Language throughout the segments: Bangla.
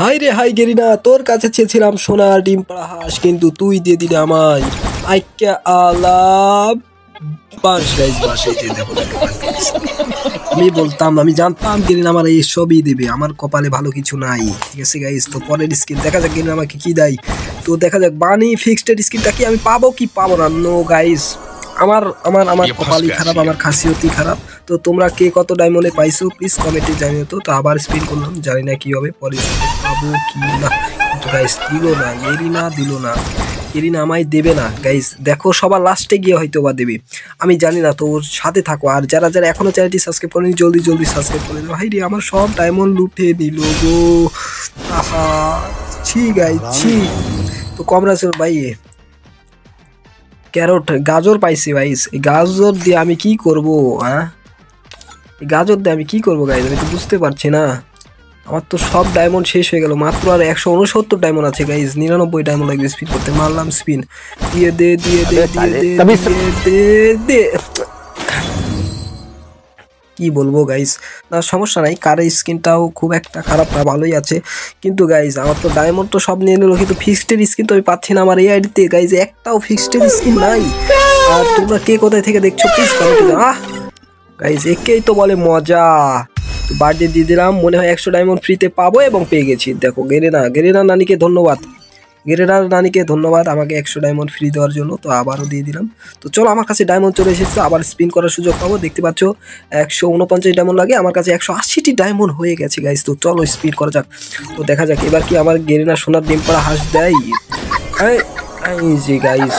হাই রে হাই গেরিনা, তোর কাছে চেয়েছিলাম সোনার ডিম পাড়া হাঁস, কিন্তু তুই দিয়ে দিলি আমায় আইকা আলাপ বাস গাইস বাসায় যে দেখো আমি বলতাম, আমি জানতাম গেরিনা আমার এই সবই দেবে, আমার কপালে ভালো কিছু নাই। ঠিক আছে গাইস, তো পরের স্কিন দেখা যাক গেরিনা আমাকে কি দেয়। তো দেখা যাক বানি ফিক্সড স্কিনটা কি আমি পাবো কি পাবো না। নো গাইস, আমার আমার আমার কপালই খারাপ, আমার খাসিয়তই খারাপ। তো তোমরা কে কত ডায়মন্ডে পাইছো প্লিজ কমেন্টে জানিও। তো আবার স্পিন করলাম, জানি না কি হবে, পরে পাবো কি না। কিন্তু গাইস দিল না, গেরিনা দিল না, গেরিনা আমায় দেবে না গাইস। দেখো সবার লাস্টে গিয়ে হয়তো বা দেবে, আমি জানি না। তো ওর সাথে থাকো, আর যারা যারা এখনো চ্যানেলটি সাবস্ক্রাইব করেনি জলদি জলদি সাবস্ক্রাইব করে দেবো। ভাই রে আমার সব ডায়মন্ড লুটে নিল গো, আহা ছি গাইস ছি। তো কমরাসের ভাই ক্যারট গাজর পাইছি ভাইস, এই গাজর দিয়ে আমি কি করব? হ্যাঁ এই গাজর দিয়ে আমি কি করবো গাইস, আমি তো বুঝতে পারছি না। আমার তো সব ডায়মন্ড শেষ হয়ে গেল, মাত্র আর 169 ডায়মন্ড আছে গাইস, 99 ডায়মন্ড লাগবে স্পিন করতে। মারলাম স্পিন, দিয়ে দে দিয়ে দে দিয়ে দে দিয়ে দে দে। কি বলবো গাইস, না সমস্যা নাই, কার স্কিনটাও খুব একটা খারাপ না, ভালোই আছে। কিন্তু গাইস আমার তো ডায়মন্ড তো সব নিয়ে নিল, কিন্তু ফিক্সডের স্কিন তো আমি পাচ্ছি না আমার এই আইডিতে গাইস, একটাও ফিক্সডের স্কিন নাই। আর তোমরা কে কোথায় থেকে দেখছো প্লিজ কমেন্টে জানাও। গাইস একেই তো বলে মজা। তো বার্থডে দিয়ে দিলাম, মনে হয় 100 ডায়মন্ড ফ্রিতে পাবো, এবং পেয়ে গেছি। দেখো গেরেনা নানিকে ধন্যবাদ, গেরেনার নানিকে ধন্যবাদ আমাকে 100 ডায়মন্ড ফ্রি দেওয়ার জন্য। তো আবারও দিয়ে দিলাম। তো চলো আমার কাছে ডায়মন্ড চলে এসেছে, আবার স্পিন করার সুযোগ পাবো। দেখতে পাচ্ছ 149 ডায়মন্ড লাগে, আমার কাছে 180টি ডায়মন্ড হয়ে গেছে গাইস। তো চলো স্পিন করা যাক, তো দেখা যাক এবার কি আমার গেরেনা সোনার ডিম পাড়া হাঁস দেয়। এই যে গাইস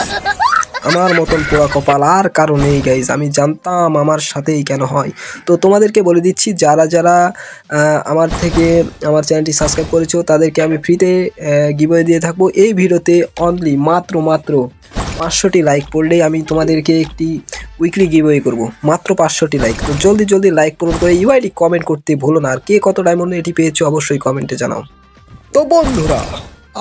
আমার মতন পোড়া কপাল আর কারো নেই গাইজ, আমি জানতাম আমার সাথেই কেন হয়। তো তোমাদেরকে বলে দিচ্ছি, যারা যারা আমার থেকে আমার চ্যানেলটি সাবস্ক্রাইব করেছো তাদেরকে আমি ফ্রিতে গিভওয়ে দিয়ে থাকবো এই ভিডিওতে। অনলি মাত্র 500টি লাইক পড়লেই আমি তোমাদেরকে একটি উইকলি গিভওয়ে করব, মাত্র 500টি লাইক। তো জলদি জলদি লাইক পূরণ করে ইউআইডি কমেন্ট করতে ভুলো না, আর কে কত ডায়মন্ড এটি পেয়েছো অবশ্যই কমেন্টে জানাও। তো বন্ধুরা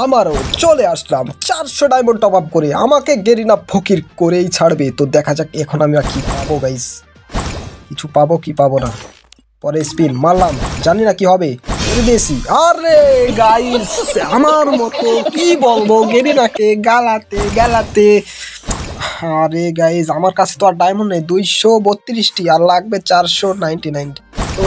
আমারও চলে আসলাম 400 ডায়মন্ড টপ আপ করে, আমাকে গেরিনা ফকির করেই ছাড়বে। তো দেখা যাক এখন আমি আর কি পাবো গাইস, কিছু পাবো কি পাবো না। পরে স্পিন মারলাম, জানি না কি হবে, বেশি। আরে গাইস আমার মতো কি বলবো গেরিনাকে গালাতে গালাতে। আরে গাইস আমার কাছে তো আর ডায়মন্ড নেই, 232টি, আর লাগবে 499। তো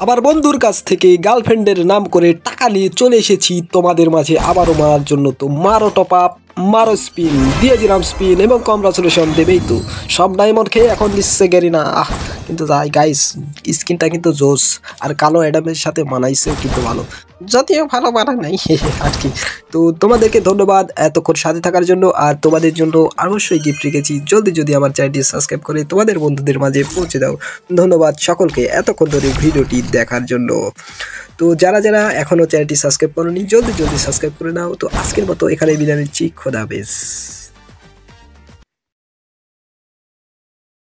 আবার বন্ধুর কাছ থেকে গার্লফ্রেন্ডের নাম করে টাকা নিয়ে চলে এসেছি তোমাদের মাঝে আবারও মারার জন্য। তো মারো টপ আপ, মারো স্পিন, দিয়ে দিলাম স্পিন, এবং কংগ্রাচুলেশন দেবেই তো। সব ডায়মন্ড খেয়ে এখন দিচ্ছে গেরিনা। কিন্তু যাই গাইস স্কিনটা কিন্তু জোস, আর কালো অ্যাডামের সাথে মানাইছেও কিন্তু ভালো, যদিও ভালো মানায় নাই আর কি। তো তোমাদেরকে ধন্যবাদ এতক্ষণ সাথে থাকার জন্য, আর তোমাদের জন্য অবশ্যই গিফট রেখেছি, জলদি যদি আমার চ্যানেলটি সাবস্ক্রাইব করে তোমাদের বন্ধুদের মাঝে পৌঁছে দাও। ধন্যবাদ সকলকে এতক্ষণ ধরে ভিডিওটি দেখার জন্য। তো যারা যারা এখনও চ্যানেলটি সাবস্ক্রাইব করোনি জলদি জলদি সাবস্ক্রাইব করে নাও। তো আজকের মতো এখানে বিদায় নিচ্ছি, খোদা হাফেজ।